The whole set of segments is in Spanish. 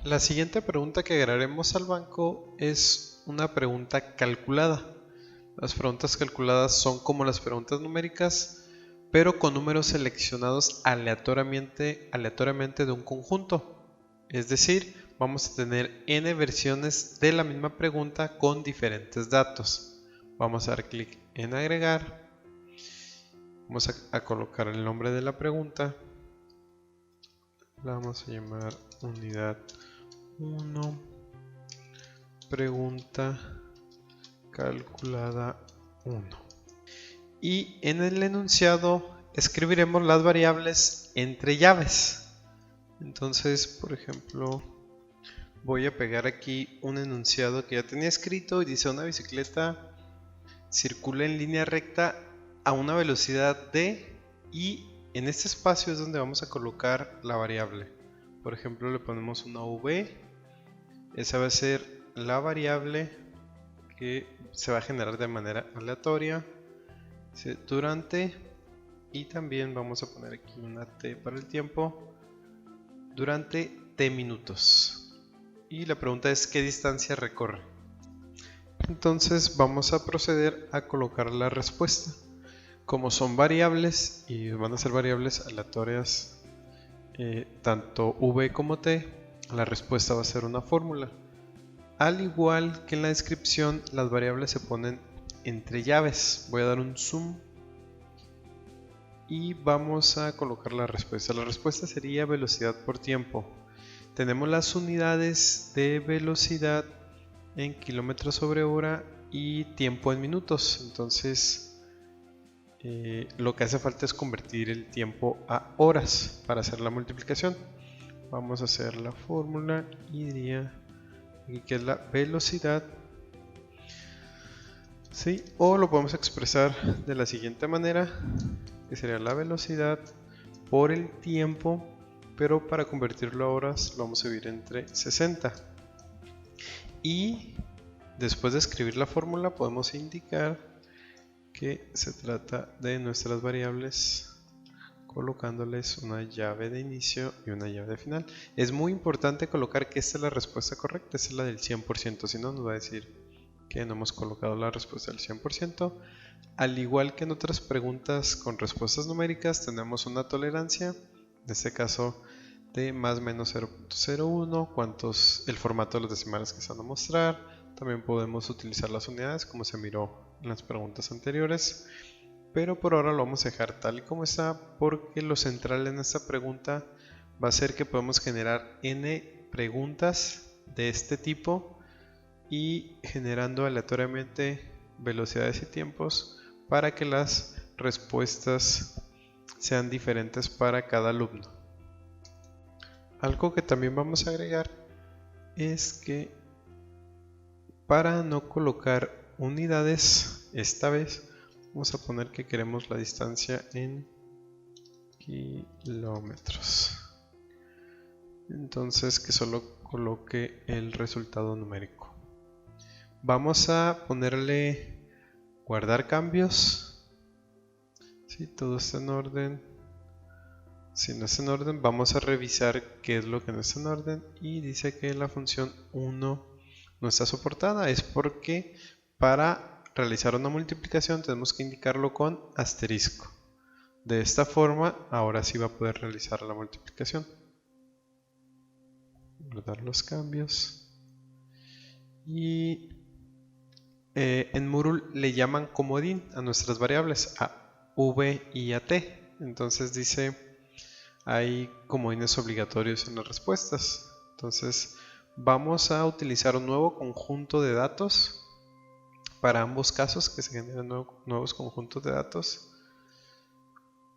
La siguiente pregunta que agregaremos al banco es una pregunta calculada. Las preguntas calculadas son como las preguntas numéricas, pero con números seleccionados aleatoriamente de un conjunto. Es decir, vamos a tener n versiones de la misma pregunta con diferentes datos. Vamos a dar clic en agregar. Vamos a colocar el nombre de la pregunta. La vamos a llamar unidad 1, pregunta calculada 1. Y en el enunciado escribiremos las variables entre llaves. Entonces, por ejemplo, voy a pegar aquí un enunciado que ya tenía escrito y dice: una bicicleta circula en línea recta a una velocidad de, y en este espacio es donde vamos a colocar la variable. Por ejemplo, le ponemos una v, esa va a ser la variable que se va a generar de manera aleatoria durante, y también vamos a poner aquí una t para el tiempo, durante t minutos. Y la pregunta es: ¿qué distancia recorre? Entonces vamos a proceder a colocar la respuesta. Como son variables y van a ser variables aleatorias, tanto v como t, la respuesta va a ser una fórmula. Al igual que en la descripción, las variables se ponen entre llaves. Voy a dar un zoom y vamos a colocar la respuesta. La respuesta sería velocidad por tiempo. Tenemos las unidades de velocidad en kilómetros sobre hora y tiempo en minutos. Entonces lo que hace falta es convertir el tiempo a horas para hacer la multiplicación. Vamos a hacer la fórmula y diría aquí que es la velocidad, ¿sí? O lo podemos expresar de la siguiente manera, que sería la velocidad por el tiempo, pero para convertirlo a horas lo vamos a dividir entre 60. Y después de escribir la fórmula podemos indicar que se trata de nuestras variables colocándoles una llave de inicio y una llave de final. Es muy importante colocar que esta es la respuesta correcta, esta es la del 100%, si no nos va a decir que no hemos colocado la respuesta del 100%. Al igual que en otras preguntas con respuestas numéricas, tenemos una tolerancia, en este caso de más o menos 0.01, el formato de los decimales que se van a mostrar. También podemos utilizar las unidades como se miró en las preguntas anteriores, pero por ahora lo vamos a dejar tal y como está, porque lo central en esta pregunta va a ser que podemos generar n preguntas de este tipo y generando aleatoriamente velocidades y tiempos para que las respuestas sean diferentes para cada alumno. Algo que también vamos a agregar es que para no colocar unidades, esta vez vamos a poner que queremos la distancia en kilómetros. Entonces que solo coloque el resultado numérico. Vamos a ponerle guardar cambios. Si todo está en orden. Si no está en orden, vamos a revisar qué es lo que no está en orden. Y dice que la función 1 no está soportada. Es porque para realizar una multiplicación tenemos que indicarlo con asterisco. De esta forma, ahora sí va a poder realizar la multiplicación. Guardar los cambios. Y en Moodle le llaman comodín a nuestras variables, a v y a t. Entonces dice, hay comodines obligatorios en las respuestas. Entonces vamos a utilizar un nuevo conjunto de datos para ambos casos, que se generen nuevos conjuntos de datos.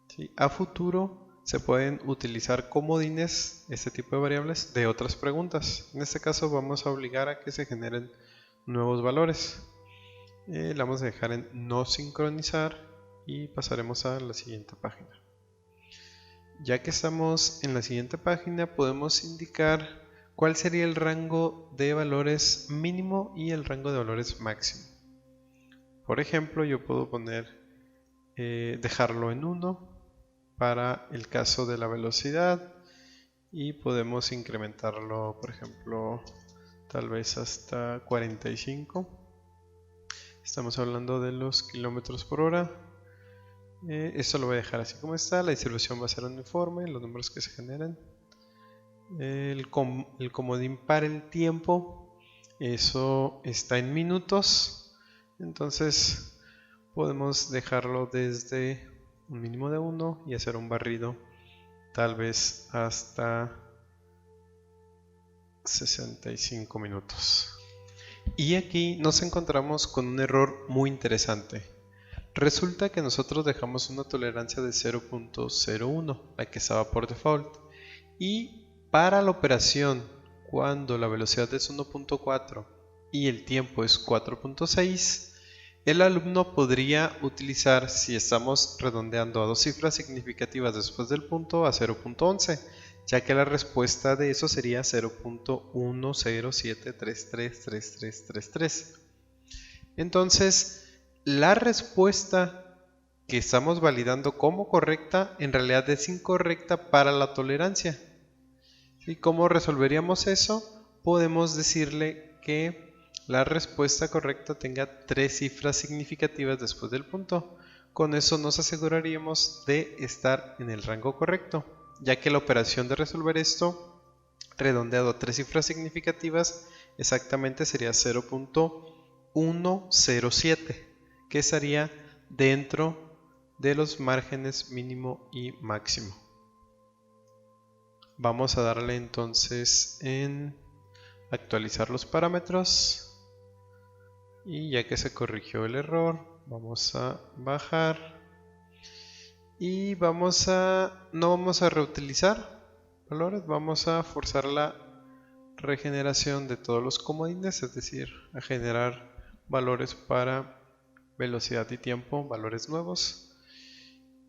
¿Sí? A futuro se pueden utilizar comodines, este tipo de variables, de otras preguntas. En este caso vamos a obligar a que se generen nuevos valores. La vamos a dejar en no sincronizar y pasaremos a la siguiente página. Ya que estamos en la siguiente página, podemos indicar cuál sería el rango de valores mínimo y el rango de valores máximo. Por ejemplo, yo puedo poner dejarlo en 1 para el caso de la velocidad y podemos incrementarlo, por ejemplo, tal vez hasta 45. Estamos hablando de los kilómetros por hora. Esto lo voy a dejar así como está. La distribución va a ser uniforme, los números que se generan. El comodín para el tiempo, eso está en minutos. Entonces podemos dejarlo desde un mínimo de 1 y hacer un barrido tal vez hasta 65 minutos. Y aquí nos encontramos con un error muy interesante. Resulta que nosotros dejamos una tolerancia de 0.01, la que estaba por default, y para la operación cuando la velocidad es 1.4 y el tiempo es 4.6, el alumno podría utilizar, si estamos redondeando a dos cifras significativas después del punto, a 0.11, ya que la respuesta de eso sería 0.1073333333. Entonces, la respuesta que estamos validando como correcta en realidad es incorrecta para la tolerancia. ¿Y cómo resolveríamos eso? Podemos decirle que la respuesta correcta tenga 3 cifras significativas después del punto. Con eso nos aseguraríamos de estar en el rango correcto, ya que la operación de resolver esto, redondeado a 3 cifras significativas, exactamente sería 0.107, que estaría dentro de los márgenes mínimo y máximo. Vamos a darle entonces en actualizar los parámetros. Y ya que se corrigió el error, vamos a bajar. Y no vamos a reutilizar valores, vamos a forzar la regeneración de todos los comodines, es decir, a generar valores para velocidad y tiempo, valores nuevos.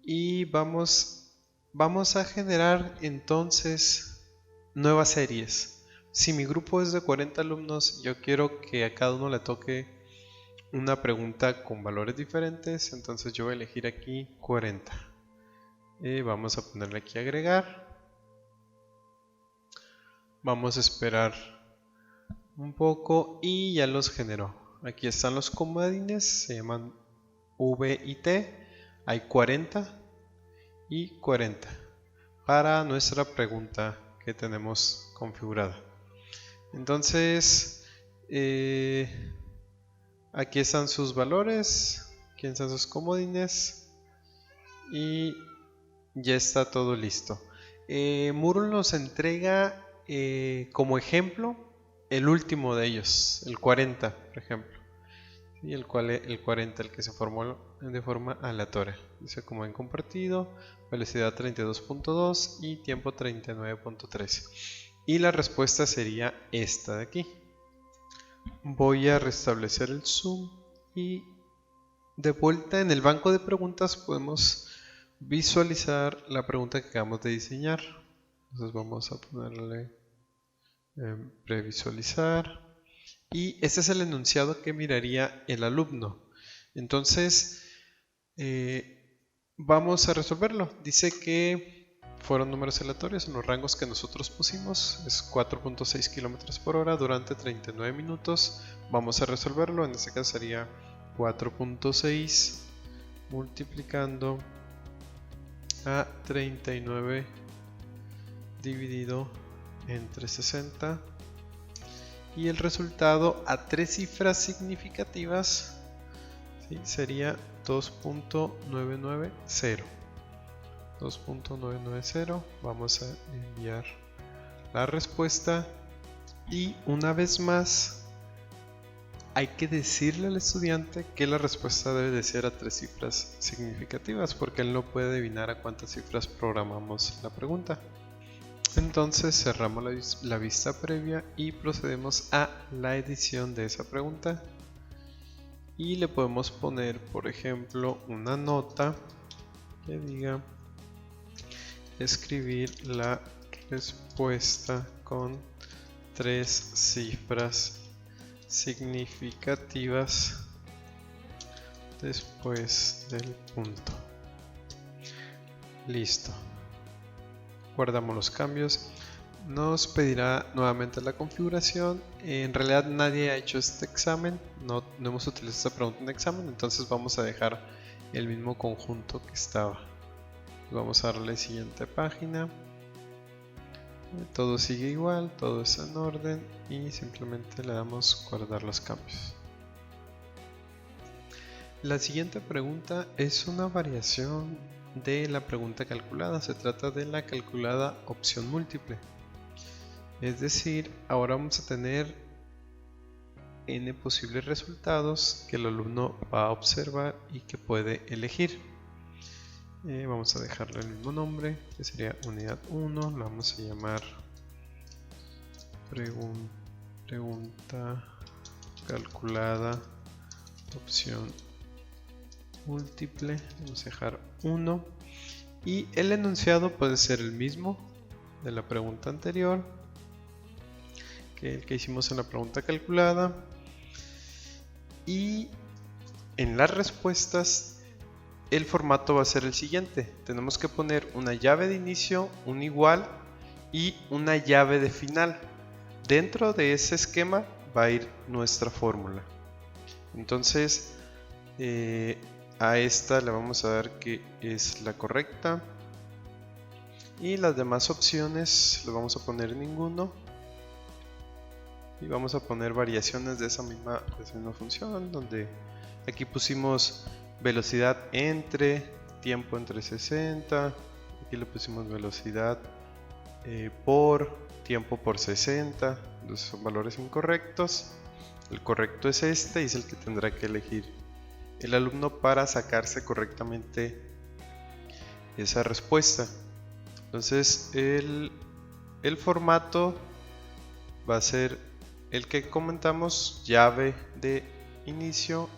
Y vamos a generar entonces nuevas series. Si mi grupo es de 40 alumnos, yo quiero que a cada uno le toque una pregunta con valores diferentes, entonces yo voy a elegir aquí 40. Vamos a ponerle aquí agregar. Vamos a esperar un poco y ya los generó. Aquí están los comodines, se llaman V y T. Hay 40 y 40 para nuestra pregunta que tenemos configurada. Entonces, aquí están sus valores, aquí están sus comodines y ya está todo listo. Moodle nos entrega como ejemplo el último de ellos, el 40, por ejemplo. Y el 40, el que se formó de forma aleatoria. Dice como en compartido, velocidad 32.2 y tiempo 39.13. Y la respuesta sería esta de aquí. Voy a restablecer el zoom y de vuelta en el banco de preguntas podemos visualizar la pregunta que acabamos de diseñar. Entonces vamos a ponerle previsualizar. Y este es el enunciado que miraría el alumno. Entonces, vamos a resolverlo. Dice que fueron números aleatorios en los rangos que nosotros pusimos. Es 4.6 km por hora durante 39 minutos. Vamos a resolverlo. En este caso sería 4.6 multiplicando a 39 dividido entre 60. Y el resultado a 3 cifras significativas, ¿sí?, sería 2.990. 2.990. Vamos a enviar la respuesta. Y una vez más, hay que decirle al estudiante que la respuesta debe de ser a 3 cifras significativas, porque él no puede adivinar a cuántas cifras programamos la pregunta. Entonces cerramos la vista previa y procedemos a la edición de esa pregunta. Y le podemos poner, por ejemplo, una nota que diga escribir la respuesta con 3 cifras significativas después del punto. Listo. Guardamos los cambios. nos pedirá nuevamente la configuración. En realidad nadie ha hecho este examen, no hemos utilizado esta pregunta en examen, entonces vamos a dejar el mismo conjunto que estaba. Vamos a darle siguiente página. Todo sigue igual, todo está en orden y simplemente le damos guardar los cambios. La siguiente pregunta es una variación de la pregunta calculada. Se trata de la calculada opción múltiple. Es decir, ahora vamos a tener n posibles resultados que el alumno va a observar y que puede elegir. Vamos a dejarle el mismo nombre, que sería unidad 1. Lo vamos a llamar pregunta calculada opción múltiple. Vamos a dejar 1. Y el enunciado puede ser el mismo de la pregunta anterior, que el que hicimos en la pregunta calculada. Y en las respuestas el formato va a ser el siguiente. Tenemos que poner una llave de inicio, un igual y una llave de final. Dentro de ese esquema va a ir nuestra fórmula. Entonces a esta le vamos a dar que es la correcta y las demás opciones le vamos a poner ninguno y vamos a poner variaciones de esa misma función, donde aquí pusimos velocidad entre, tiempo entre 60, aquí le pusimos velocidad por, tiempo por 60, entonces son valores incorrectos. El correcto es este y es el que tendrá que elegir el alumno para sacarse correctamente esa respuesta. Entonces el formato va a ser el que comentamos: llave de inicio,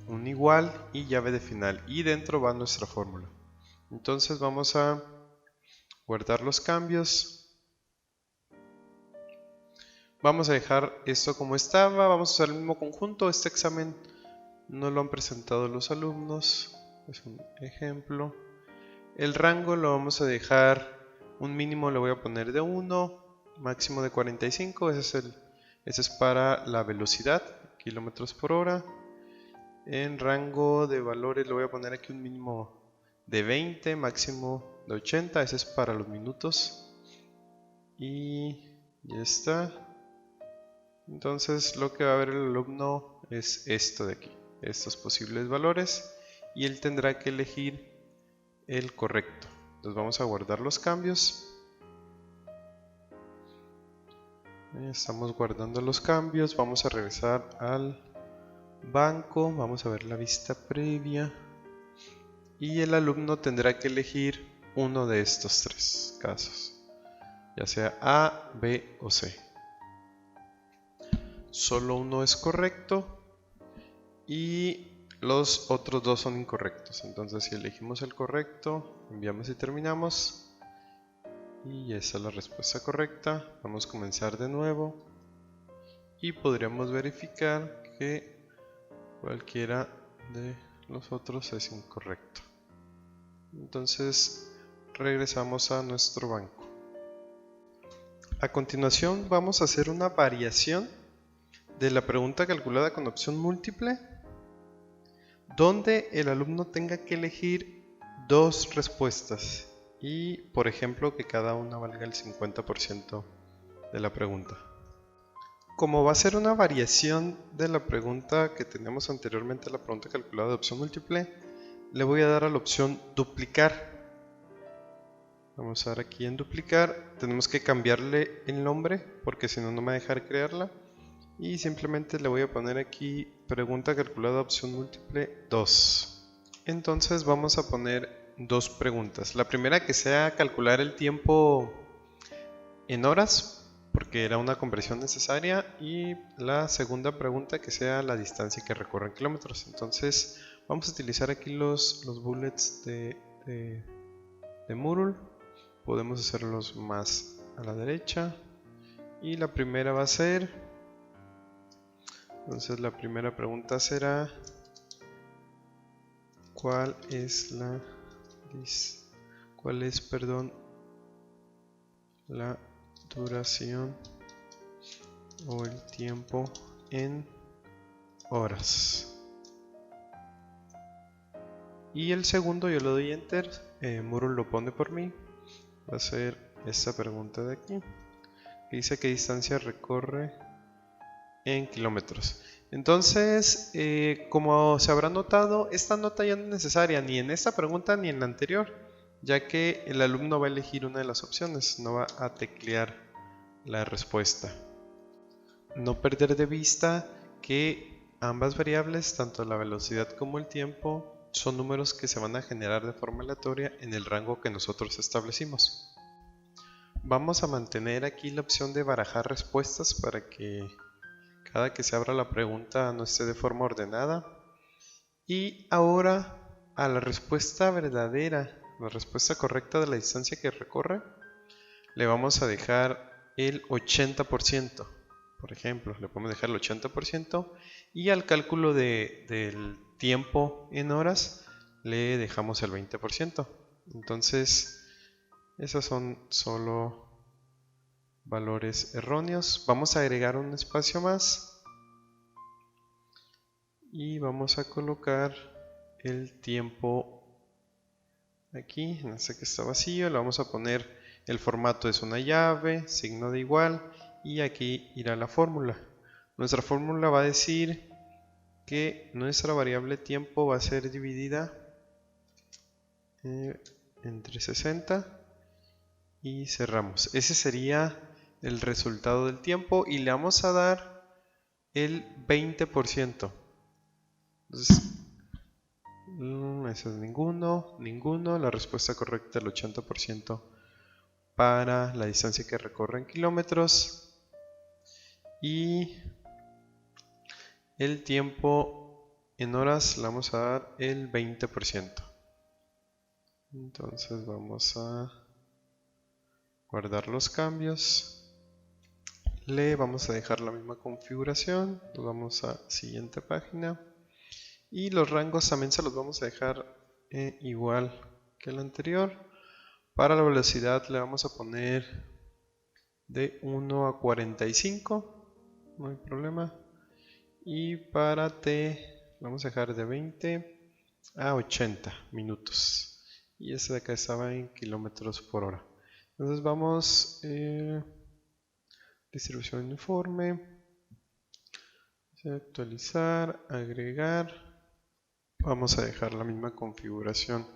un igual y llave de final, y dentro va nuestra fórmula. Entonces vamos a guardar los cambios, vamos a dejar esto como estaba, vamos a usar el mismo conjunto. Este examen no lo han presentado los alumnos, es un ejemplo. El rango lo vamos a dejar, un mínimo le voy a poner de 1, máximo de 45, ese es para la velocidad, kilómetros por hora. En rango de valores le voy a poner aquí un mínimo de 20, máximo de 80, ese es para los minutos. Y ya está. Entonces lo que va a ver el alumno es esto de aquí, estos posibles valores, y él tendrá que elegir el correcto. Entonces vamos a guardar los cambios. Estamos guardando los cambios, vamos a regresar al banco, vamos a ver la vista previa y el alumno tendrá que elegir uno de estos tres casos, ya sea A, B o C. Solo uno es correcto y los otros dos son incorrectos. Entonces si elegimos el correcto, enviamos y terminamos. Y esa es la respuesta correcta. Vamos a comenzar de nuevo y podríamos verificar que cualquiera de los otros es incorrecto. Entonces regresamos a nuestro banco. A continuación vamos a hacer una variación de la pregunta calculada con opción múltiple, donde el alumno tenga que elegir dos respuestas y, por ejemplo, que cada una valga el 50% de la pregunta. Como va a ser una variación de la pregunta que teníamos anteriormente, la pregunta calculada de opción múltiple, le voy a dar a la opción duplicar. Vamos a dar aquí en duplicar, tenemos que cambiarle el nombre porque si no, no me va a dejar crearla. Y simplemente le voy a poner aquí pregunta calculada opción múltiple 2. Entonces vamos a poner dos preguntas. La primera que sea calcular el tiempo en horas, porque era una conversión necesaria, y la segunda pregunta que sea la distancia que recorre en kilómetros. Entonces vamos a utilizar aquí los bullets de Moodle. Podemos hacerlos más a la derecha y la primera va a ser, entonces la primera pregunta será: ¿cuál es la duración o el tiempo en horas. Y el segundo yo le doy enter, Moodle lo pone por mí. Va a ser esta pregunta de aquí, que dice qué distancia recorre en kilómetros. Entonces, como se habrá notado, esta nota ya no es necesaria ni en esta pregunta ni en la anterior, ya que el alumno va a elegir una de las opciones, no va a teclear la respuesta. No perder de vista que ambas variables, tanto la velocidad como el tiempo, son números que se van a generar de forma aleatoria en el rango que nosotros establecimos. Vamos a mantener aquí la opción de barajar respuestas para que cada que se abra la pregunta no esté de forma ordenada. Y ahora a la respuesta verdadera, la respuesta correcta de la distancia que recorre, le vamos a dejar el 80%. Por ejemplo, le podemos dejar el 80% y al cálculo del tiempo en horas le dejamos el 20%. Entonces, esos son solo valores erróneos. Vamos a agregar un espacio más y vamos a colocar el tiempo aquí, en este que está vacío. Le vamos a poner el formato es una llave, signo de igual, y aquí irá la fórmula. Nuestra fórmula va a decir que nuestra variable tiempo va a ser dividida entre 60 y cerramos. Ese sería el resultado del tiempo y le vamos a dar el 20%. Entonces, eso es ninguno. La respuesta correcta es el 80% para la distancia que recorre en kilómetros. Y el tiempo en horas le vamos a dar el 20%. Entonces vamos a guardar los cambios. Le vamos a dejar la misma configuración. Nos vamos a siguiente página. Y los rangos también se los vamos a dejar igual que el anterior. Para la velocidad le vamos a poner de 1 a 45. No hay problema. Y para T vamos a dejar de 20 a 80 minutos. Y este de acá estaba en kilómetros por hora. Entonces vamos, distribución uniforme, actualizar, agregar. Vamos a dejar la misma configuración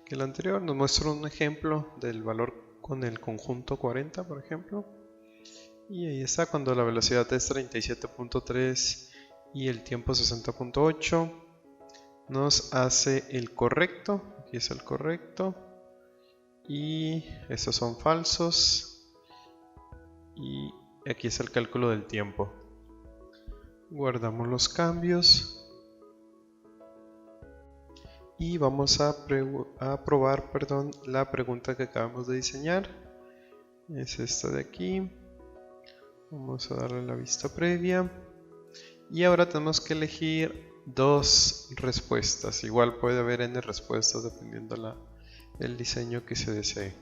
que la anterior. Nos muestra un ejemplo del valor con el conjunto 40, por ejemplo. Y ahí está, cuando la velocidad es 37.3 y el tiempo 60.8, nos hace el correcto. Aquí es el correcto. Y estos son falsos. Y aquí es el cálculo del tiempo. Guardamos los cambios. Y vamos a probar la pregunta que acabamos de diseñar. Es esta de aquí. Vamos a darle la vista previa. Y ahora tenemos que elegir dos respuestas. Igual puede haber n respuestas dependiendo el diseño que se desee.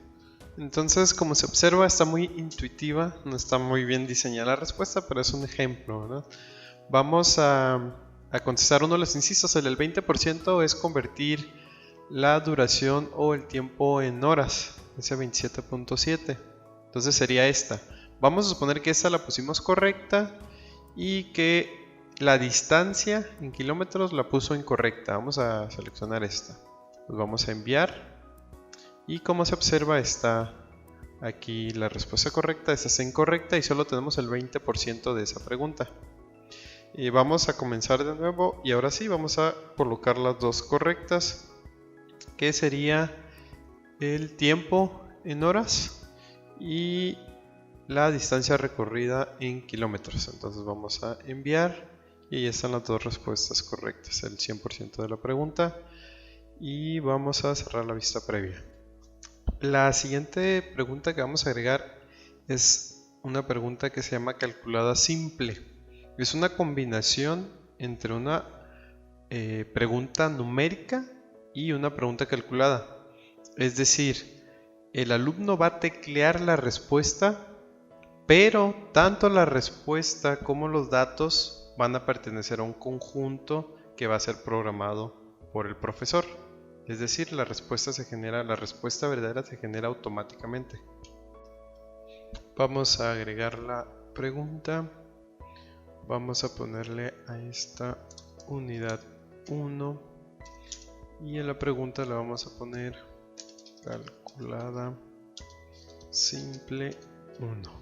Entonces, como se observa, está muy intuitiva. No está muy bien diseñada la respuesta, pero es un ejemplo, ¿verdad? Vamos a contestar uno de los incisos. El 20% es convertir la duración o el tiempo en horas. Ese 27.7. Entonces sería esta. Vamos a suponer que esta la pusimos correcta y que la distancia en kilómetros la puso incorrecta. Vamos a seleccionar esta. Pues vamos a enviar. Y como se observa, está aquí la respuesta correcta. Esta está incorrecta y solo tenemos el 20% de esa pregunta. Vamos a comenzar de nuevo y ahora sí vamos a colocar las dos correctas, que sería el tiempo en horas y la distancia recorrida en kilómetros. Entonces vamos a enviar y ahí están las dos respuestas correctas, el 100% de la pregunta, y vamos a cerrar la vista previa. La siguiente pregunta que vamos a agregar es una pregunta que se llama calculada simple. Es una combinación entre una pregunta numérica y una pregunta calculada. Es decir, el alumno va a teclear la respuesta pero tanto la respuesta como los datos van a pertenecer a un conjunto que va a ser programado por el profesor. Es decir, la respuesta verdadera se genera automáticamente. Vamos a agregar la pregunta. Vamos a ponerle a esta unidad 1 y en la pregunta le vamos a poner calculada simple 1.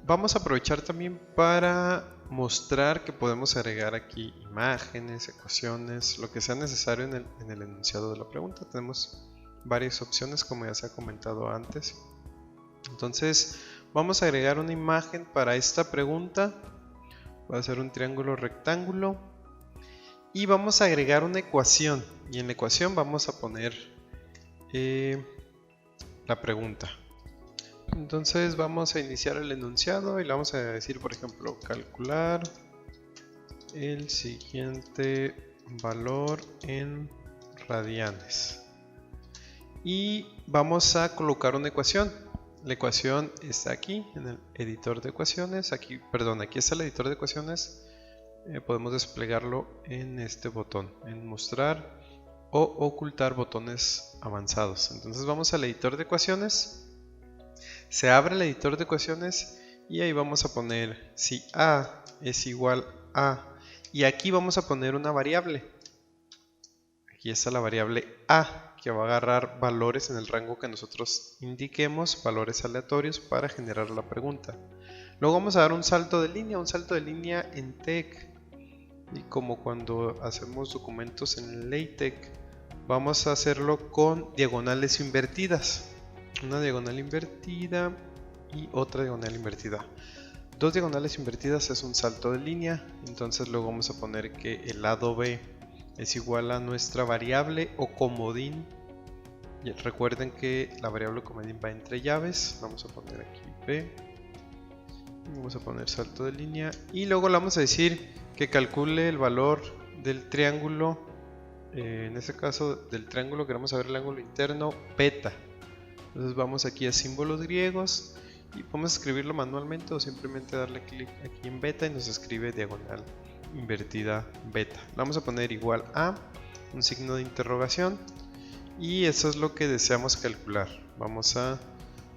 Vamos a aprovechar también para mostrar que podemos agregar aquí imágenes, ecuaciones, lo que sea necesario en el enunciado de la pregunta. Tenemos varias opciones, como ya se ha comentado antes. Entonces vamos a agregar una imagen para esta pregunta. Va a ser un triángulo rectángulo y vamos a agregar una ecuación, y en la ecuación vamos a poner la pregunta. Entonces vamos a iniciar el enunciado y le vamos a decir, por ejemplo, calcular el siguiente valor en radianes, y vamos a colocar una ecuación. La ecuación está aquí en el editor de ecuaciones. Aquí está el editor de ecuaciones. Podemos desplegarlo en este botón, en mostrar o ocultar botones avanzados. Entonces vamos al editor de ecuaciones. Se abre el editor de ecuaciones y ahí vamos a poner si A es igual a, y aquí vamos a poner una variable. Aquí está la variable A, que va a agarrar valores en el rango que nosotros indiquemos, valores aleatorios para generar la pregunta. Luego vamos a dar un salto de línea en TeX, y como cuando hacemos documentos en LaTeX, vamos a hacerlo con diagonales invertidas. Una diagonal invertida y otra diagonal invertida. Dos diagonales invertidas es un salto de línea. Entonces luego vamos a poner que el lado B es igual a nuestra variable o comodín. Recuerden que la variable comodín va entre llaves. Vamos a poner aquí B. Vamos a poner salto de línea. Y luego le vamos a decir que calcule el valor del triángulo. En este caso del triángulo queremos saber el ángulo interno beta. Entonces vamos aquí a símbolos griegos y podemos escribirlo manualmente o simplemente darle clic aquí en beta y nos escribe diagonal invertida beta. Le vamos a poner igual a un signo de interrogación y eso es lo que deseamos calcular. Vamos a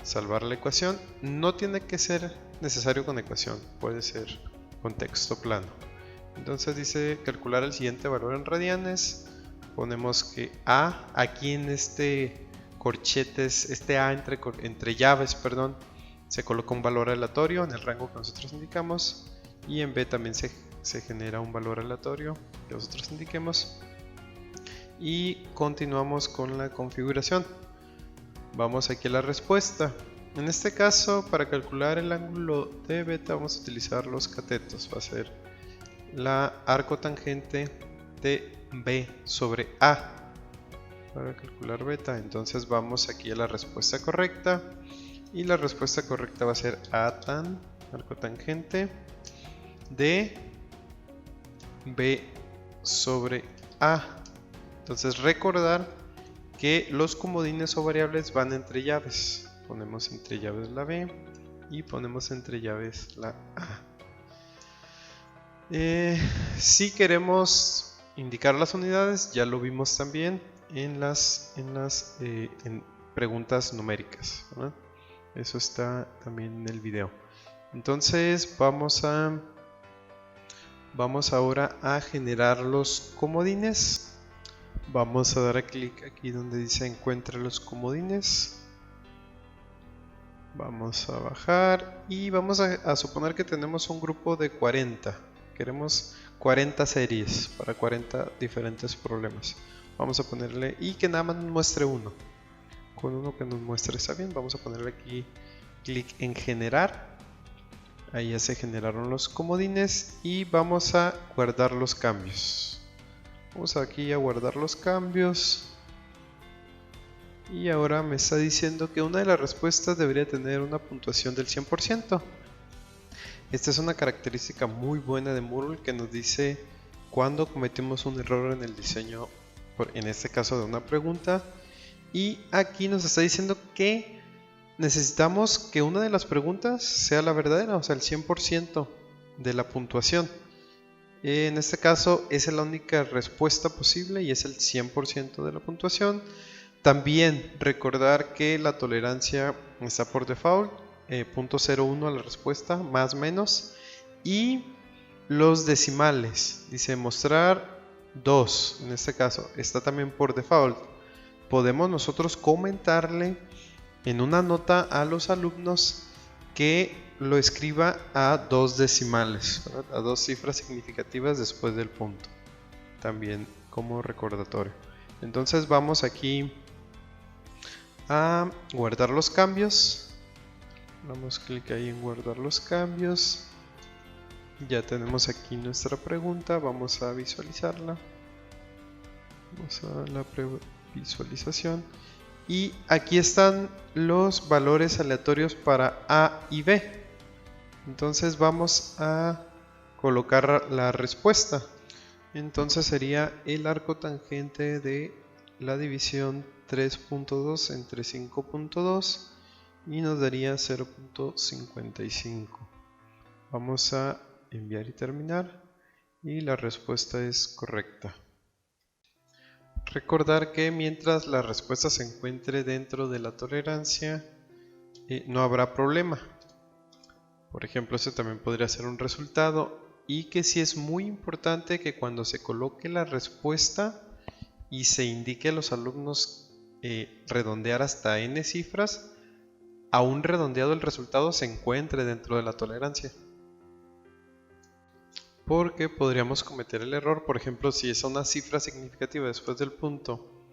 salvar la ecuación. No tiene que ser necesario con ecuación, puede ser con texto plano. Entonces dice calcular el siguiente valor en radianes. Ponemos que A aquí en este corchetes, este A entre llaves, perdón, se coloca un valor aleatorio en el rango que nosotros indicamos, y en B también se genera un valor aleatorio que nosotros indiquemos, y continuamos con la configuración. Vamos aquí a la respuesta. En este caso, para calcular el ángulo de beta vamos a utilizar los catetos. Va a ser la arco tangente de B sobre A para calcular beta. Entonces vamos aquí a la respuesta correcta, y la respuesta correcta va a ser A tan arco tangente de B sobre A. Entonces recordar que los comodines o variables van entre llaves. Ponemos entre llaves la B y ponemos entre llaves la A. Si queremos indicar las unidades, ya lo vimos también en preguntas numéricas, ¿verdad? Eso está también en el video. Entonces vamos ahora a generar los comodines. Vamos a dar clic aquí donde dice encuentre los comodines. Vamos a bajar y vamos a suponer que tenemos un grupo de 40. Queremos 40 series para 40 diferentes problemas. Vamos a ponerle, y que nada más nos muestre uno. Con uno que nos muestre está bien. Vamos a ponerle aquí clic en generar. Ahí ya se generaron los comodines y vamos a guardar los cambios. Vamos aquí a guardar los cambios. Y ahora me está diciendo que una de las respuestas debería tener una puntuación del 100%. Esta es una característica muy buena de Moodle que nos dice cuando cometimos un error en el diseño, en este caso de una pregunta. Y aquí nos está diciendo que necesitamos que una de las preguntas sea la verdadera, o sea, el 100% de la puntuación. En este caso, esa es la única respuesta posible y es el 100% de la puntuación. También recordar que la tolerancia está por default, 0.01 a la respuesta, más menos. Y los decimales, dice mostrar 2, en este caso, está también por default. Podemos nosotros comentarle en una nota a los alumnos que lo escriba a 2 decimales, ¿verdad? A 2 cifras significativas después del punto, también como recordatorio. Entonces vamos aquí a guardar los cambios, damos clic ahí en guardar los cambios, ya tenemos aquí nuestra pregunta, vamos a visualizarla, vamos a la visualización. Y aquí están los valores aleatorios para A y B. Entonces vamos a colocar la respuesta. Entonces sería el arco tangente de la división 3.2 entre 5.2 y nos daría 0.55. Vamos a enviar y terminar y la respuesta es correcta. Recordar que mientras la respuesta se encuentre dentro de la tolerancia, no habrá problema. Por ejemplo, este también podría ser un resultado, y que sí es muy importante que cuando se coloque la respuesta y se indique a los alumnos redondear hasta n cifras, aún redondeado el resultado se encuentre dentro de la tolerancia. Porque podríamos cometer el error, por ejemplo, si es una cifra significativa después del punto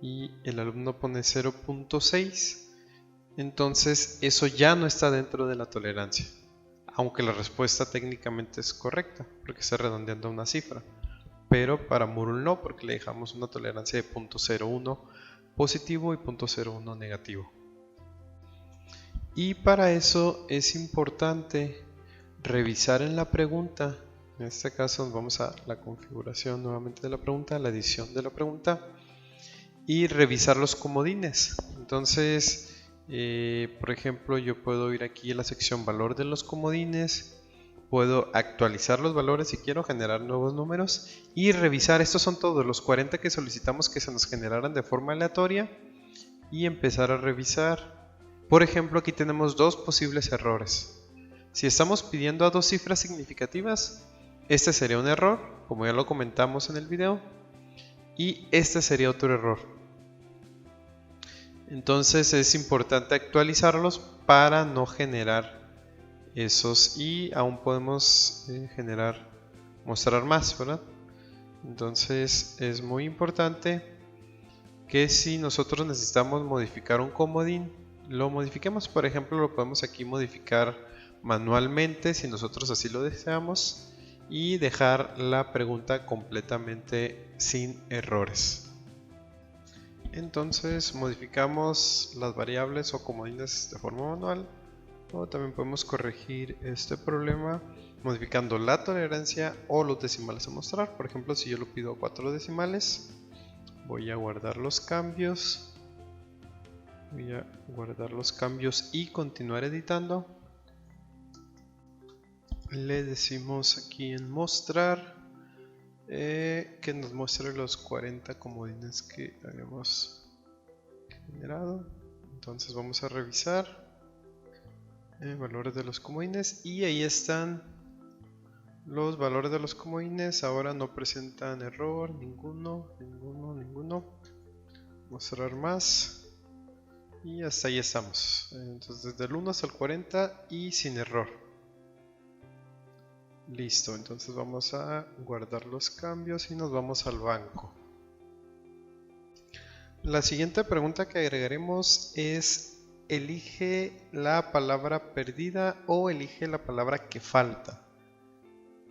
y el alumno pone 0.6, entonces eso ya no está dentro de la tolerancia, aunque la respuesta técnicamente es correcta porque está redondeando una cifra, pero para Moodle no, porque le dejamos una tolerancia de 0.01 positivo y 0.01 negativo. Y para eso es importante revisar en la pregunta. En este caso nos vamos a la configuración nuevamente de la pregunta, la edición de la pregunta, y revisar los comodines. Entonces, por ejemplo, yo puedo ir aquí a la sección valor de los comodines, puedo actualizar los valores si quiero, generar nuevos números y revisar. Estos son todos los 40 que solicitamos que se nos generaran de forma aleatoria y empezar a revisar. Por ejemplo, aquí tenemos dos posibles errores. Si estamos pidiendo a 2 cifras significativas, este sería un error, como ya lo comentamos en el video, y este sería otro error. Entonces es importante actualizarlos para no generar esos, y aún podemos mostrar más, ¿verdad? Entonces es muy importante que si nosotros necesitamos modificar un comodín, lo modifiquemos. Por ejemplo, lo podemos aquí modificar manualmente si nosotros así lo deseamos, y dejar la pregunta completamente sin errores. Entonces modificamos las variables o comodines de forma manual, o también podemos corregir este problema modificando la tolerancia o los decimales a mostrar. Por ejemplo, si yo lo pido a 4 decimales, voy a guardar los cambios, y continuar editando. Le decimos aquí en mostrar que nos muestre los 40 comodines que habíamos generado. Entonces vamos a revisar valores de los comodines, y ahí están los valores de los comodines. Ahora no presentan error, ninguno. Mostrar más, y hasta ahí estamos. Entonces desde el 1 hasta el 40 y sin error. Listo, entonces vamos a guardar los cambios y nos vamos al banco. La siguiente pregunta que agregaremos es: elige la palabra perdida o elige la palabra que falta.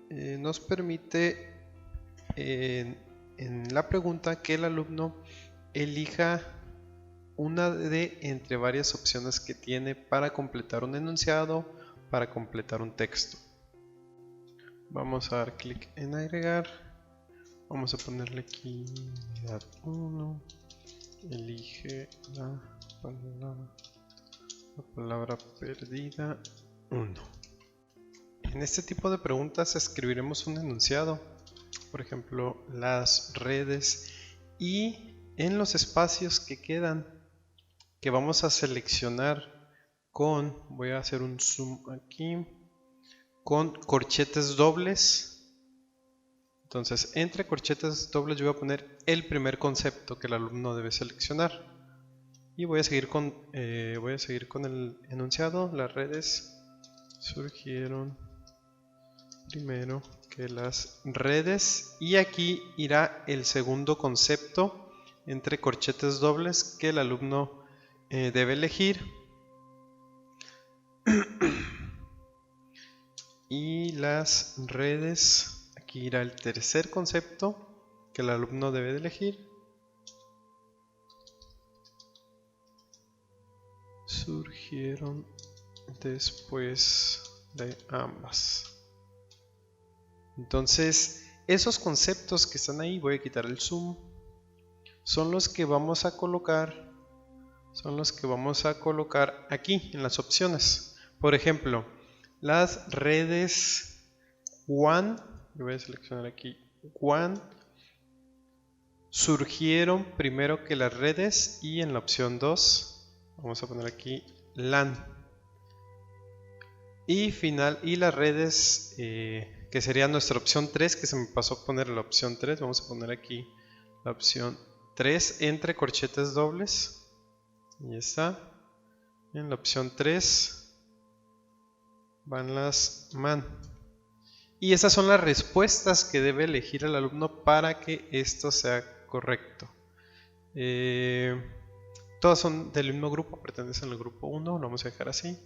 Nos permite en la pregunta que el alumno elija una de entre varias opciones que tiene para completar un enunciado, para completar un texto. Vamos a dar clic en agregar, vamos a ponerle aquí unidad 1, elige la palabra La palabra perdida 1. En este tipo de preguntas escribiremos un enunciado, por ejemplo, las redes, y en los espacios que quedan, que vamos a seleccionar con, voy a hacer un zoom aquí, con corchetes dobles. Entonces, entre corchetes dobles yo voy a poner el primer concepto que el alumno debe seleccionar. Y voy a seguir con el enunciado. Las redes surgieron primero que las redes. Y aquí irá el segundo concepto entre corchetes dobles que el alumno debe elegir. Y las redes, aquí irá el tercer concepto que el alumno debe de elegir. Surgieron después de ambas. Entonces, esos conceptos que están ahí, voy a quitar el zoom, son los que vamos a colocar aquí en las opciones. Por ejemplo, las redes WAN, yo voy a seleccionar aquí WAN, surgieron primero que las redes, y en la opción 2 vamos a poner aquí LAN. Y las redes, que sería nuestra opción 3, que se me pasó a poner la opción 3, vamos a poner aquí la opción 3 entre corchetes dobles. Y está. En la opción 3 van las MAN. Y esas son las respuestas que debe elegir el alumno para que esto sea correcto. Todas son del mismo grupo, pertenecen al grupo 1, lo vamos a dejar así.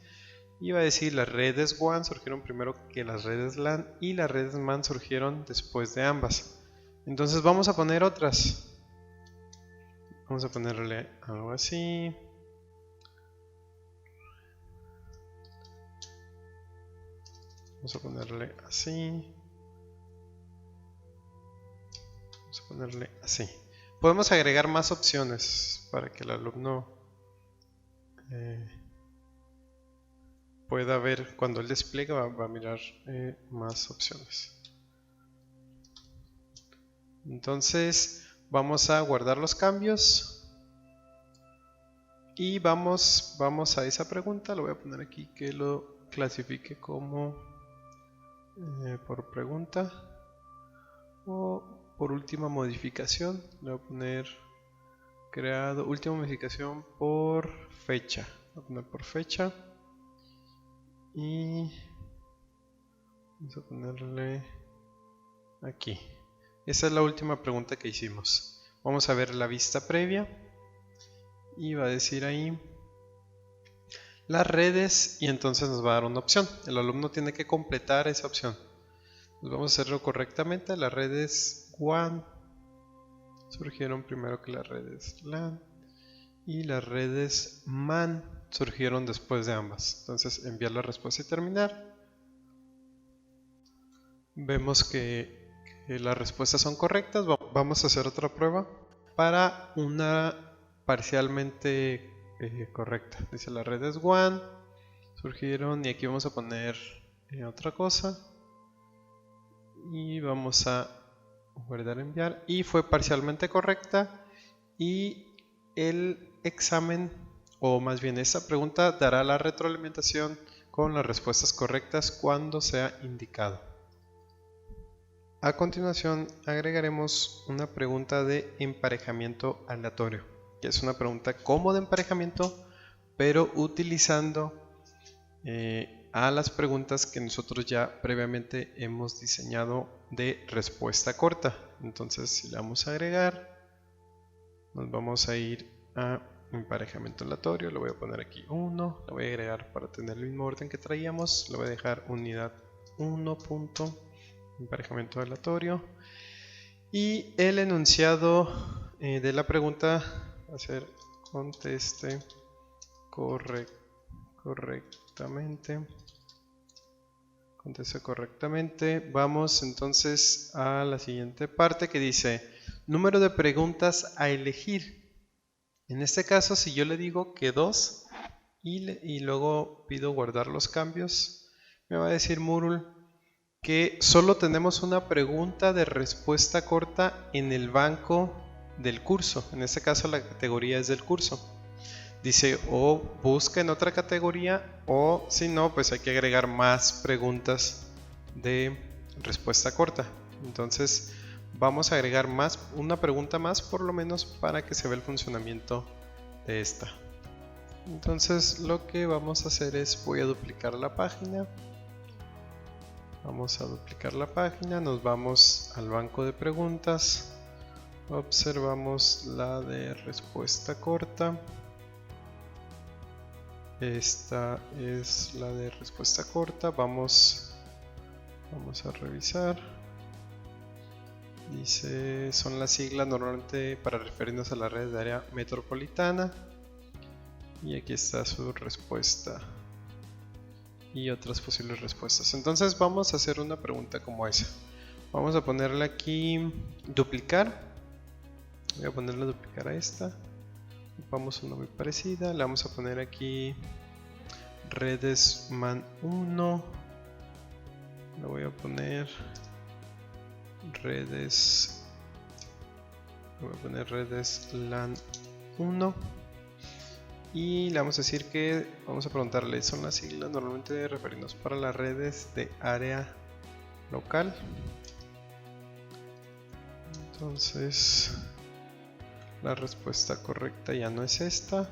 Y va a decir las redes WAN surgieron primero que las redes LAN, y las redes MAN surgieron después de ambas. Entonces vamos a poner otras. Vamos a ponerle algo así. Vamos a ponerle así. Vamos a ponerle así. Podemos agregar más opciones para que el alumno pueda ver. Cuando él despliega va a mirar más opciones. Entonces vamos a guardar los cambios y vamos a esa pregunta. Lo voy a poner aquí que lo clasifique como por pregunta o por última modificación. Le voy a poner creado, última modificación por fecha. Voy a poner por fecha y vamos a ponerle aquí. Esa es la última pregunta que hicimos. Vamos a ver la vista previa y va a decir ahí las redes, y entonces nos va a dar una opción. El alumno tiene que completar esa opción. Pues vamos a hacerlo correctamente. Las redes WAN surgieron primero que las redes LAN, y las redes MAN surgieron después de ambas. Entonces enviar la respuesta y terminar. Vemos que las respuestas son correctas. Vamos a hacer otra prueba para una parcialmente correcta. Dice las redes WAN surgieron, y aquí vamos a poner otra cosa y vamos a guardar enviar, y fue parcialmente correcta. Y el examen, o más bien esta pregunta, dará la retroalimentación con las respuestas correctas cuando sea indicado. A continuación agregaremos una pregunta de emparejamiento aleatorio, que es una pregunta como de emparejamiento, pero utilizando a las preguntas que nosotros ya previamente hemos diseñado de respuesta corta. Entonces, si le damos a agregar, nos vamos a ir a emparejamiento aleatorio. Le voy a poner aquí 1, le voy a agregar para tener el mismo orden que traíamos. Le voy a dejar unidad 1. Emparejamiento aleatorio, y el enunciado de la pregunta va a ser conteste correctamente. Conteste correctamente. Vamos entonces a la siguiente parte que dice número de preguntas a elegir. En este caso, si yo le digo que 2, y luego pido guardar los cambios, me va a decir Moodle que solo tenemos una pregunta de respuesta corta en el banco del curso. En este caso la categoría es del curso. Dice o busca en otra categoría, o si no, pues hay que agregar más preguntas de respuesta corta. Entonces vamos a agregar una pregunta más por lo menos para que se vea el funcionamiento de esta. Entonces lo que vamos a hacer es, voy a duplicar la página. Vamos a duplicar la página, nos vamos al banco de preguntas, observamos la de respuesta corta. Esta es la de respuesta corta, vamos a revisar. Dice, son las siglas normalmente para referirnos a la red de área metropolitana. Y aquí está su respuesta y otras posibles respuestas. Entonces vamos a hacer una pregunta como esa. Vamos a ponerle aquí duplicar. Voy a ponerle duplicar a esta. Vamos a una muy parecida. Le vamos a poner aquí redes man 1. Le voy a poner redes. Le voy a poner redes LAN 1. Y le vamos a decir que vamos a preguntarle, son las siglas normalmente referidos para las redes de área local. Entonces la respuesta correcta ya no es esta.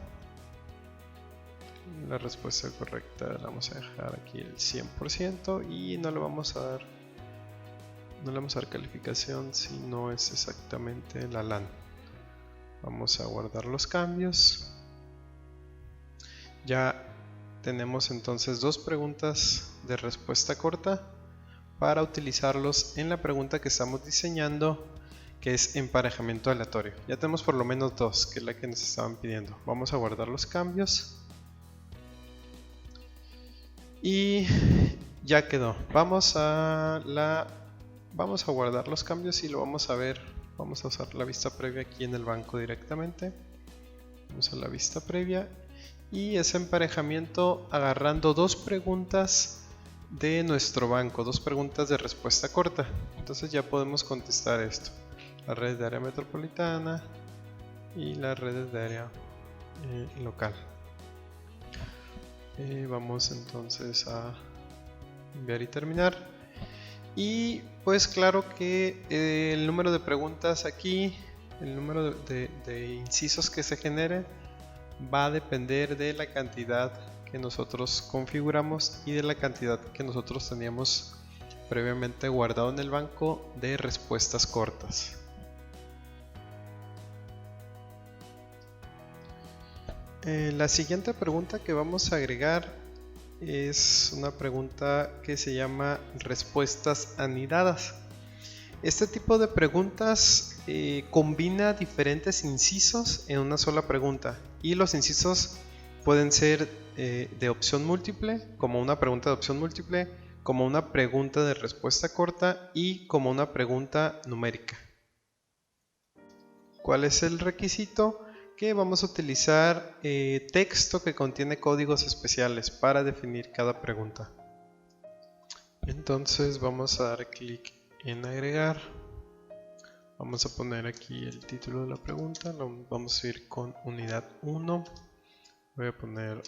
La respuesta correcta la vamos a dejar aquí el 100% y no le vamos a dar calificación si no es exactamente la LAN. Vamos a guardar los cambios. Ya tenemos entonces dos preguntas de respuesta corta para utilizarlos en la pregunta que estamos diseñando, que es emparejamiento aleatorio. Ya tenemos por lo menos dos, que es la que nos estaban pidiendo. Vamos a guardar los cambios y ya quedó. Vamos a guardar los cambios y lo vamos a ver. Vamos a usar la vista previa aquí en el banco directamente. Vamos a la vista previa. Y ese emparejamiento agarrando dos preguntas de nuestro banco, dos preguntas de respuesta corta. Entonces ya podemos contestar esto: la red de área metropolitana y las redes de área local. Vamos entonces a enviar y terminar. Y pues claro que el número de preguntas aquí, el número de incisos que se genere, va a depender de la cantidad que nosotros configuramos y de la cantidad que nosotros teníamos previamente guardado en el banco de respuestas cortas. La siguiente pregunta que vamos a agregar es una pregunta que se llama respuestas anidadas. Este tipo de preguntas combina diferentes incisos en una sola pregunta, y los incisos pueden ser de opción múltiple, como una pregunta de opción múltiple, como una pregunta de respuesta corta y como una pregunta numérica. ¿Cuál es el requisito? Que vamos a utilizar texto que contiene códigos especiales para definir cada pregunta. Entonces vamos a dar clic en agregar. Vamos a poner aquí el título de la pregunta. Vamos a ir con unidad 1. Voy a poner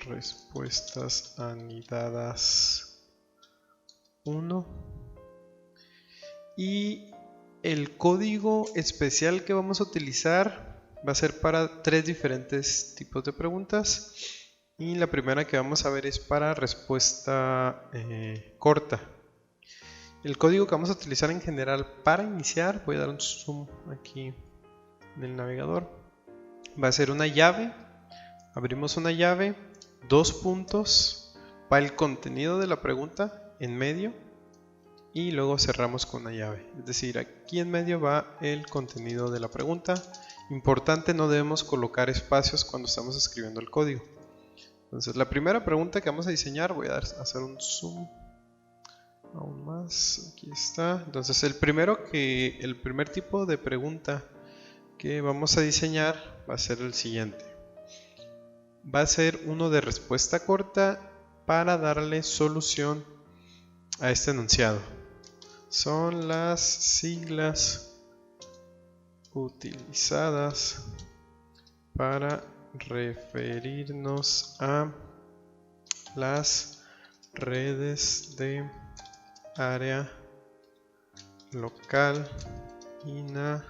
respuestas anidadas 1. Y el código especial que vamos a utilizar va a ser para tres diferentes tipos de preguntas. Y la primera que vamos a ver es para respuesta corta. El código que vamos a utilizar en general para iniciar, voy a dar un zoom aquí en el navegador, va a ser una llave. Abrimos una llave, dos puntos, va el contenido de la pregunta en medio y luego cerramos con una llave. Es decir, aquí en medio va el contenido de la pregunta. Importante, no debemos colocar espacios cuando estamos escribiendo el código. Entonces la primera pregunta que vamos a diseñar, voy a hacer un zoom aún más, aquí está. Entonces el primer tipo de pregunta que vamos a diseñar va a ser el siguiente. va a ser uno de respuesta corta para darle solución a este enunciado. Son las siglas utilizadas para referirnos a las redes de área local inalámbricas.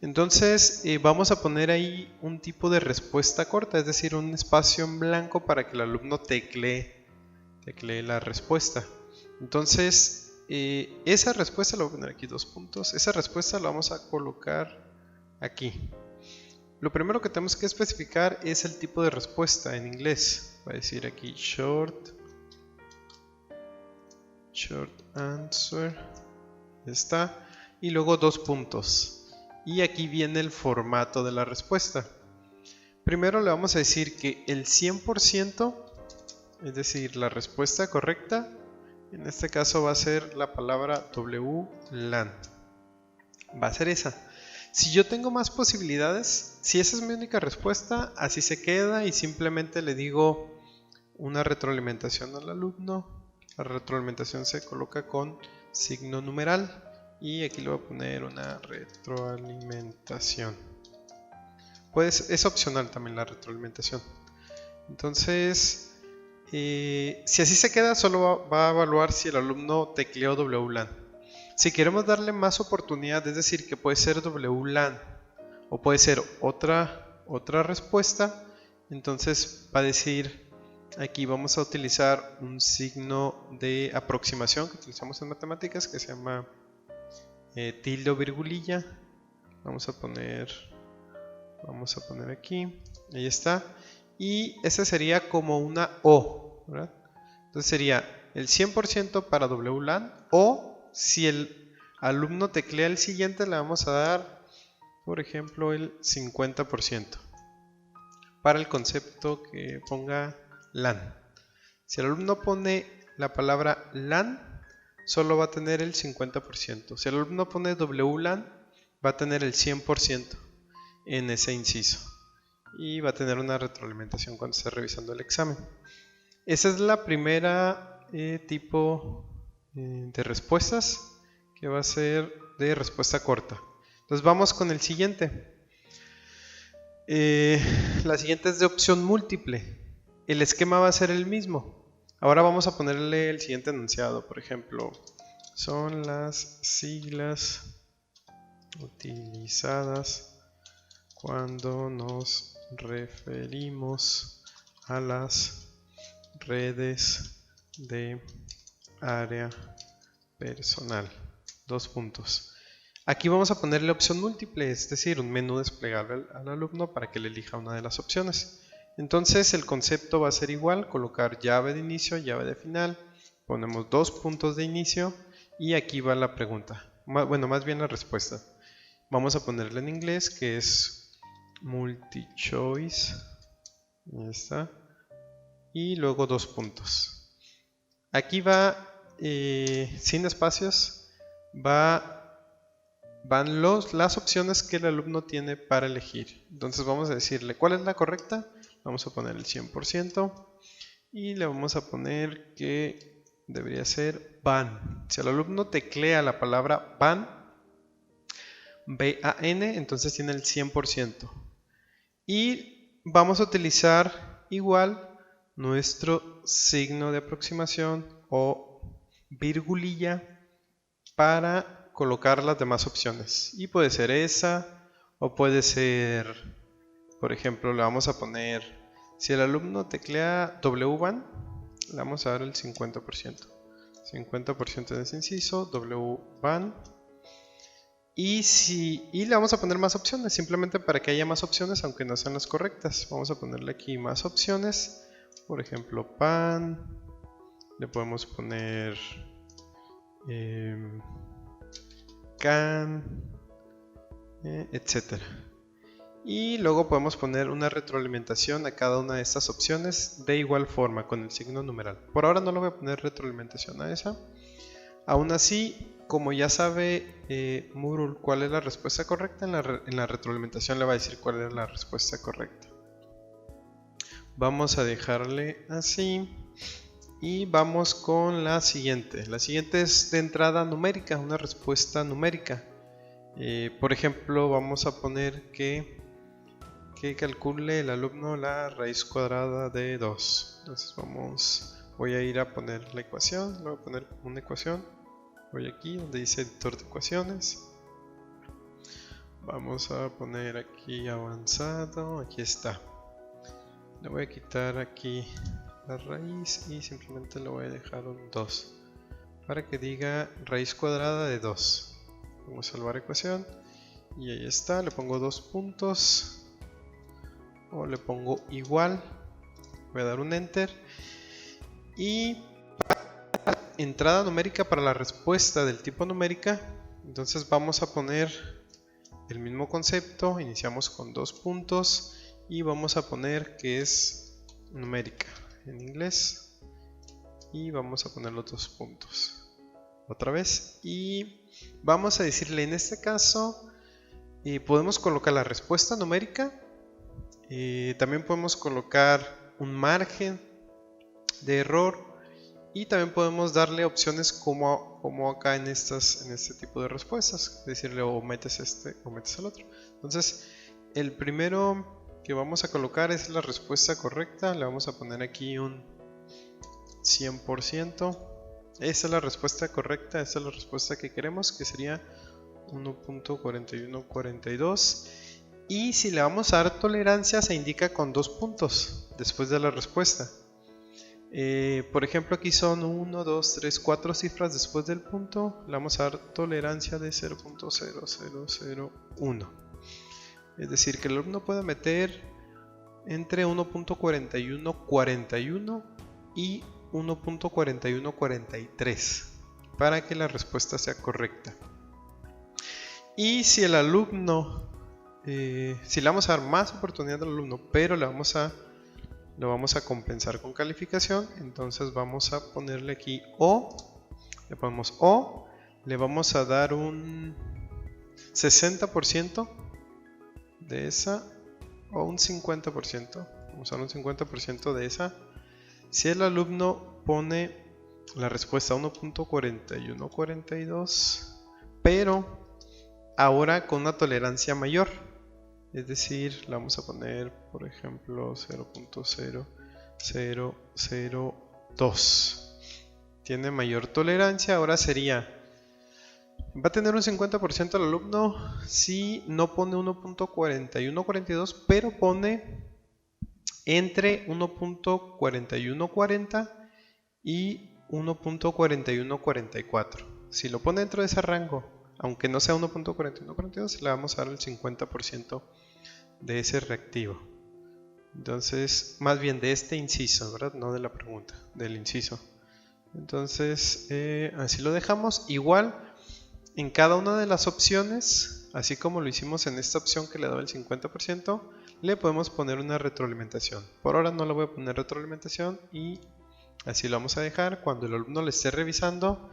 Entonces vamos a poner ahí un tipo de respuesta corta, es decir, un espacio en blanco para que el alumno teclee la respuesta. Entonces esa respuesta, le voy a poner aquí 2 puntos, esa respuesta la vamos a colocar aquí. Lo primero que tenemos que especificar es el tipo de respuesta en inglés. Va a decir aquí short answer, está, y luego 2 puntos. Y aquí viene el formato de la respuesta. Primero le vamos a decir que el 100%, es decir, la respuesta correcta, en este caso va a ser la palabra WLAN. Va a ser esa. Si yo tengo más posibilidades, si esa es mi única respuesta, así se queda y simplemente le digo una retroalimentación al alumno. La retroalimentación se coloca con signo numeral y aquí le voy a poner una retroalimentación. Pues es opcional también la retroalimentación. Entonces, si así se queda, solo va a evaluar si el alumno tecleó WLAN. Si queremos darle más oportunidad, es decir, que puede ser WLAN o puede ser otra respuesta, entonces va a decir, aquí vamos a utilizar un signo de aproximación que utilizamos en matemáticas que se llama tilde o virgulilla. Vamos a poner aquí, ahí está, y ese sería como una O, ¿verdad? Entonces sería el 100% para WLAN, o si el alumno teclea el siguiente, le vamos a dar, por ejemplo, el 50% para el concepto que ponga LAN. Si el alumno pone la palabra LAN, solo va a tener el 50%. Si el alumno pone WLAN, va a tener el 100% en ese inciso. Y va a tener una retroalimentación cuando esté revisando el examen. Esa es la primera tipo de respuestas, que va a ser de respuesta corta. Entonces vamos con el siguiente. La siguiente es de opción múltiple. El esquema va a ser el mismo. Ahora vamos a ponerle el siguiente enunciado. Por ejemplo, son las siglas utilizadas cuando nos referimos a las redes de área personal. 2 puntos. Aquí vamos a ponerle opción múltiple, es decir, un menú desplegable al alumno para que le elija una de las opciones. Entonces el concepto va a ser igual, colocar llave de inicio, llave de final, ponemos 2 puntos de inicio y aquí va la pregunta, bueno, más bien la respuesta. Vamos a ponerle en inglés que es multi-choice, ahí está, y luego 2 puntos. Aquí va sin espacios, van las opciones que el alumno tiene para elegir. Entonces vamos a decirle cuál es la correcta. Vamos a poner el 100% y le vamos a poner que debería ser BAN. Si el alumno teclea la palabra BAN, B-A-N, entonces tiene el 100%. Y vamos a utilizar igual nuestro signo de aproximación o virgulilla para colocar las demás opciones. Y puede ser esa o puede ser, por ejemplo, le vamos a poner, si el alumno teclea WBAN, le vamos a dar el 50%. 50% en ese inciso, WBAN. Y le vamos a poner más opciones, simplemente para que haya más opciones, aunque no sean las correctas. Vamos a ponerle aquí más opciones. Por ejemplo, PAN. Le podemos poner CAN, etcétera. Y luego podemos poner una retroalimentación a cada una de estas opciones de igual forma, con el signo numeral. Por ahora no le voy a poner retroalimentación a esa. Aún así, como ya sabe Moodle cuál es la respuesta correcta, en la retroalimentación le va a decir cuál es la respuesta correcta. Vamos a dejarle así y vamos con la siguiente. La siguiente es de entrada numérica, una respuesta numérica. Por ejemplo, vamos a poner que calcule el alumno la raíz cuadrada de 2. Entonces voy a ir a poner la ecuación, le voy a poner una ecuación. Voy aquí donde dice editor de ecuaciones. Vamos a poner aquí avanzado, aquí está. Le voy a quitar aquí la raíz y simplemente le voy a dejar un 2 para que diga raíz cuadrada de 2. Vamos a salvar ecuación y ahí está. Le pongo 2 puntos o le pongo igual. Voy a dar un enter y entrada numérica para la respuesta del tipo numérica. Entonces vamos a poner el mismo concepto. Iniciamos con 2 puntos y vamos a poner que es numérica en inglés y vamos a poner los 2 puntos otra vez y vamos a decirle en este caso podemos colocar la respuesta numérica, también podemos colocar un margen de error y también podemos darle opciones como acá en este tipo de respuestas, decirle o metes este o metes el otro. Entonces el primero que vamos a colocar es la respuesta correcta, le vamos a poner aquí un 100%. Esa es la respuesta correcta, esa es la respuesta que queremos, que sería 1.4142. Y si le vamos a dar tolerancia, se indica con 2 puntos después de la respuesta. Por ejemplo, aquí son 1, 2, 3, 4 cifras después del punto. Le vamos a dar tolerancia de 0.0001. Es decir, que el alumno puede meter entre 1.4141 y 1.4143 para que la respuesta sea correcta. Y si el alumno, si le vamos a dar más oportunidad al alumno, pero lo vamos a compensar con calificación, entonces vamos a ponerle aquí O, le ponemos O, le vamos a dar un 60% de esa o un 50%, vamos a dar un 50% de esa. Si el alumno pone la respuesta 1.4142, pero ahora con una tolerancia mayor, es decir, le vamos a poner por ejemplo 0.0002, tiene mayor tolerancia. Ahora sería, va a tener un 50% el alumno si no pone 1.4142, pero pone entre 1.4140 y 1.4144. Si lo pone dentro de ese rango, aunque no sea 1.4142, le vamos a dar el 50% de ese reactivo. Entonces, más bien de este inciso, ¿verdad? No de la pregunta, del inciso. Entonces, así lo dejamos. Igual, en cada una de las opciones, así como lo hicimos en esta opción que le daba el 50%, le podemos poner una retroalimentación. Por ahora no le voy a poner retroalimentación y así lo vamos a dejar. Cuando el alumno le esté revisando,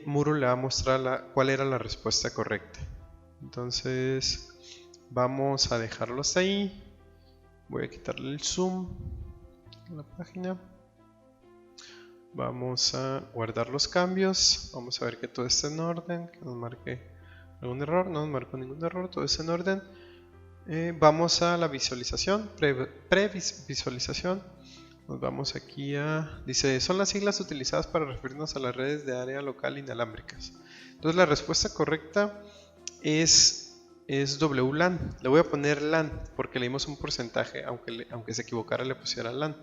Moodle le va a mostrar cuál era la respuesta correcta. Entonces vamos a dejarlo hasta ahí. Voy a quitarle el zoom a la página. Vamos a guardar los cambios. Vamos a ver que todo esté en orden, que nos marque algún error. No nos marcó ningún error, todo está en orden. Vamos a la visualización, previsualización. Nos vamos aquí a, dice, son las siglas utilizadas para referirnos a las redes de área local inalámbricas. Entonces la respuesta correcta es WLAN. Le voy a poner LAN porque le dimos un porcentaje, aunque se equivocara le pusiera LAN.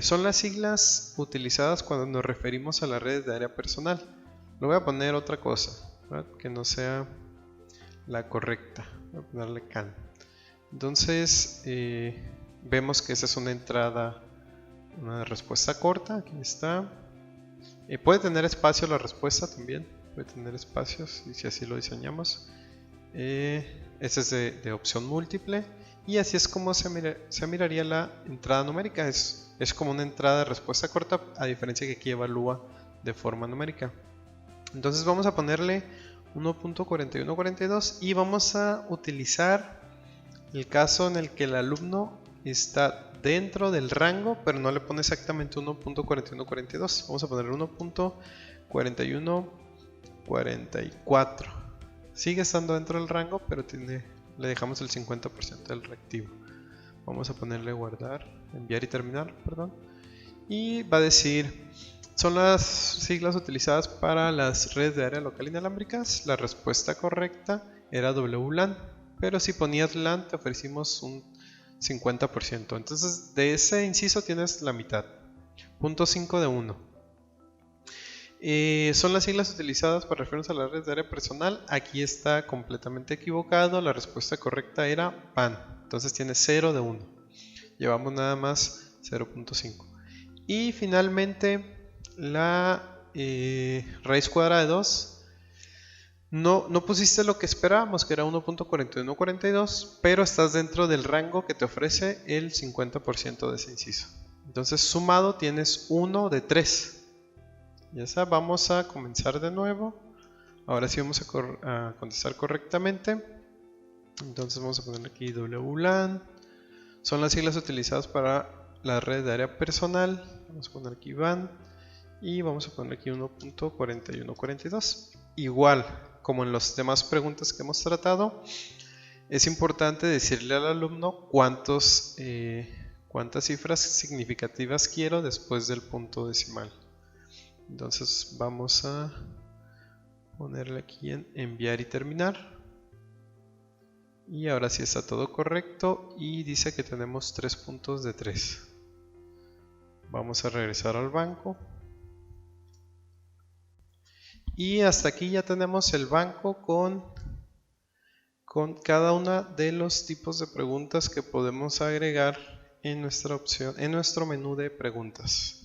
Son las siglas utilizadas cuando nos referimos a las redes de área personal. Le voy a poner otra cosa, ¿verdad? Que no sea la correcta. Voy a ponerle CAN. Entonces vemos que esa es una entrada, una respuesta corta. Aquí está. Puede tener espacio la respuesta también, puede tener espacios y si así lo diseñamos. Este es de opción múltiple y así es como se miraría la entrada numérica. Es como una entrada de respuesta corta, a diferencia que aquí evalúa de forma numérica. Entonces vamos a ponerle 1.4142 y vamos a utilizar el caso en el que el alumno está dentro del rango, pero no le pone exactamente 1.4142. Vamos a poner 1.4144. Sigue estando dentro del rango, pero le dejamos el 50% del reactivo. Vamos a ponerle guardar, enviar y terminar, perdón. Y va a decir, son las siglas utilizadas para las redes de área local inalámbricas. La respuesta correcta era WLAN, pero si ponías LAN te ofrecimos un 50%. Entonces de ese inciso tienes la mitad. 0.5 de 1. Son las siglas utilizadas para referirnos a la red de área personal. Aquí está completamente equivocado. La respuesta correcta era PAN. Entonces tiene 0 de 1. Llevamos nada más 0.5. Y finalmente la raíz cuadrada de 2. No pusiste lo que esperábamos, que era 1.4142, pero estás dentro del rango que te ofrece el 50% de ese inciso. Entonces sumado tienes 1 de 3. Ya está, vamos a comenzar de nuevo. Ahora sí vamos a contestar correctamente. Entonces vamos a poner aquí WLAN. Son las siglas utilizadas para la red de área personal. Vamos a poner aquí WAN. Y vamos a poner aquí 1.4142. Igual, como en las demás preguntas que hemos tratado, es importante decirle al alumno cuántas cifras significativas quiero después del punto decimal. Entonces vamos a ponerle aquí en enviar y terminar. Y ahora sí está todo correcto y dice que tenemos 3 puntos de 3. Vamos a regresar al banco. Y hasta aquí ya tenemos el banco con cada uno de los tipos de preguntas que podemos agregar en nuestra opción, en nuestro menú de preguntas.